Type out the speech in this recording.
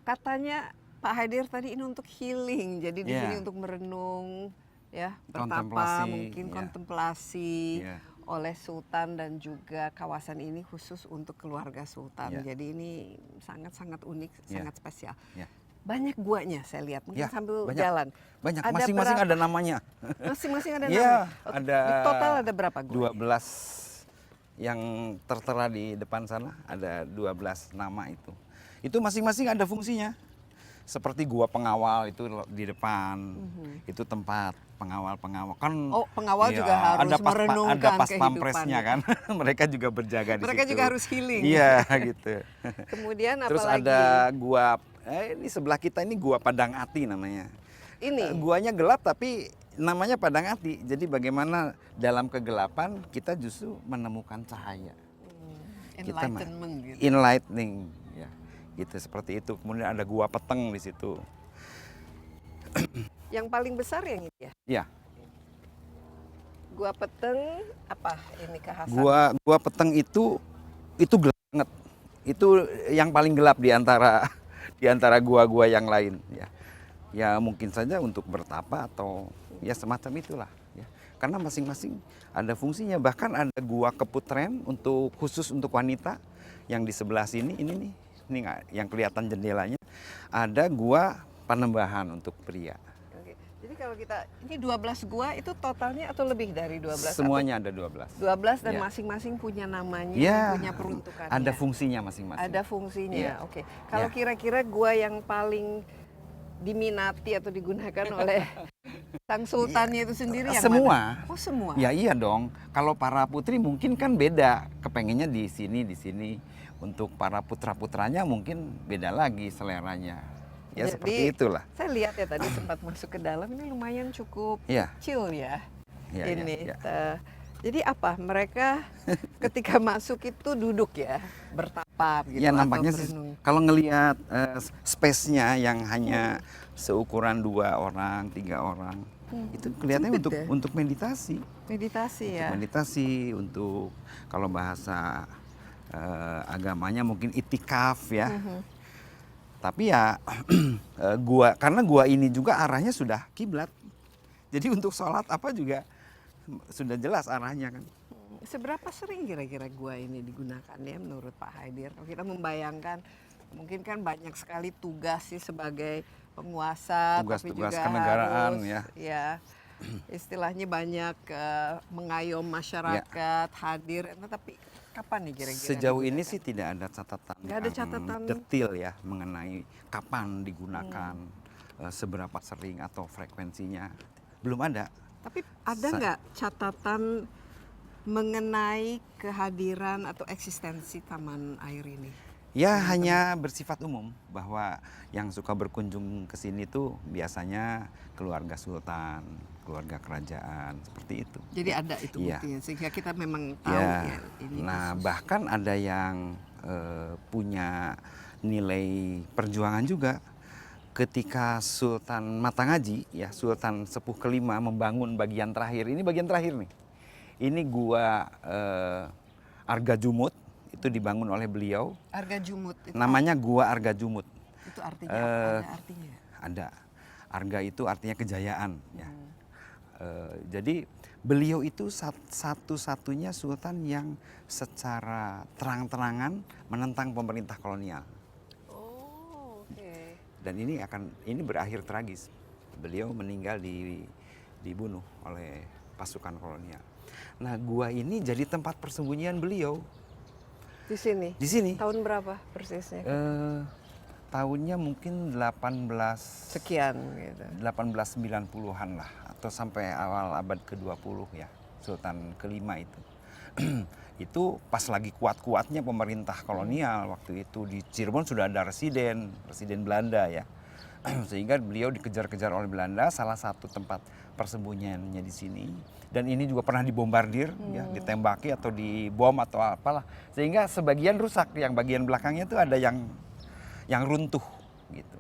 katanya Pak Haidir tadi ini untuk healing, jadi di sini Yeah. untuk merenung, ya, bertapa, Kontemplasi, mungkin yeah. kontemplasi Yeah. oleh Sultan dan juga kawasan ini khusus untuk keluarga Sultan. Yeah. Jadi ini sangat-sangat unik, Yeah. sangat spesial. Yeah. Banyak guanya saya lihat, mungkin Ya, sambil banyak. jalan. Banyak, Ada masing-masing berapa? ada namanya. Masing-masing ada Iya, nama. ada Di total ada berapa gua? 12 yang tertera di depan sana, ada 12 nama itu. Itu masing-masing ada fungsinya. Seperti gua pengawal itu di depan. Itu tempat pengawal-pengawal kan. Oh, pengawal iya, juga harus ada merenungkan ada pas kehidupan. pampresnya kan. Mereka juga berjaga di Mereka situ. juga harus healing. Iya, gitu. Kemudian apa Terus lagi? ada gua ini sebelah kita ini gua Padang Ati namanya. Ini. Guanya gelap tapi namanya Padang Ati. Jadi bagaimana dalam kegelapan kita justru menemukan cahaya. Kita Enlightenment gitu. Enlightening ya. Gitu seperti itu. Kemudian ada gua Peteng di situ. Yang paling besar yang ini ya? Ya, Gua Peteng apa ini kekhasan? gua Peteng itu gelap banget. Itu yang paling gelap di antara gua-gua yang lain ya. Ya mungkin saja untuk bertapa atau ya semacam itulah ya. Karena masing-masing ada fungsinya. Bahkan ada gua Keputren untuk khusus untuk wanita yang di sebelah sini ini nih. Ini nggak yang kelihatan jendelanya. Ada gua Panembahan untuk pria. Oke. Jadi kalau kita ini 12 gua itu totalnya atau lebih dari 12? Semuanya ada 12. 12 dan Ya. masing-masing punya namanya, Ya, punya peruntukannya. ada fungsinya masing-masing. Ada fungsinya. Ya. Oke. Kalau Ya. kira-kira gua yang paling diminati atau digunakan oleh sang sultannya itu sendiri yang Semua. mana? Oh, semua. Ya iya dong. Kalau para putri mungkin kan beda. Kepengennya di sini. Untuk para putra-putranya mungkin beda lagi seleranya. Ya Jadi, seperti itulah. Saya lihat ya tadi sempat masuk ke dalam, ini lumayan cukup Ya. chill ya. Ya, ini. ya. Jadi apa? Mereka ketika masuk itu duduk ya, bertapa gitu. Ya atau nampaknya berenung. kalau ngelihat space-nya yang hanya seukuran 2 orang, 3 orang, itu kelihatannya Sempit ya? untuk meditasi. Meditasi ya. Untuk meditasi, untuk kalau bahasa agamanya mungkin itikaf ya. Tapi ya karena gua ini juga arahnya sudah kiblat. Jadi untuk sholat apa juga sudah jelas arahnya kan. Seberapa sering kira-kira gua ini digunakan ya menurut Pak Haidir? Kalau kita membayangkan, mungkin kan banyak sekali tugas sih sebagai penguasa, tapi Tugas-tugas juga kenegaraan, harus ya. istilahnya banyak mengayom masyarakat, hadir. Nah, tapi kapan nih kira-kira? Sejauh ini digunakan? sih tidak ada catatan Nggak ada yang catatan. detail ya mengenai kapan digunakan, seberapa sering atau frekuensinya. Belum ada. Tapi ada nggak catatan mengenai kehadiran atau eksistensi taman air ini? Ya hanya bersifat umum bahwa yang suka berkunjung ke sini tuh biasanya keluarga sultan, keluarga kerajaan, seperti itu. Jadi ada itu Iya. buktinya, sehingga kita memang tahu Ya, ya ini nah khusus. bahkan ada yang punya nilai perjuangan juga. Ketika Sultan Matangaji, ya Sultan Sepuh kelima membangun bagian terakhir, ini bagian terakhir nih. Ini gua Arga Jumut, itu dibangun oleh beliau. Arga Jumut itu, Namanya Gua Arga Jumut. itu artinya apa? Ada artinya? Ada. Arga itu artinya kejayaan. Ya. Jadi beliau itu satu-satunya sultan yang secara terang-terangan menentang pemerintah kolonial. Oh, oke. Dan ini berakhir tragis. Beliau meninggal dibunuh oleh pasukan kolonial. Nah, gua ini jadi tempat persembunyian beliau. Di sini? Di sini. Tahun berapa persisnya? Tahunnya mungkin 18 Sekian gitu. 1890-an lah, atau sampai awal abad ke-20 ya, Sultan kelima itu. Itu pas lagi kuat-kuatnya pemerintah kolonial waktu itu. Di Cirebon sudah ada residen Belanda ya. Sehingga beliau dikejar-kejar oleh Belanda, salah satu tempat persembunyiannya di sini. Dan ini juga pernah dibombardir, ya, ditembaki atau dibom atau apalah. Sehingga sebagian rusak, yang bagian belakangnya itu ada yang runtuh gitu.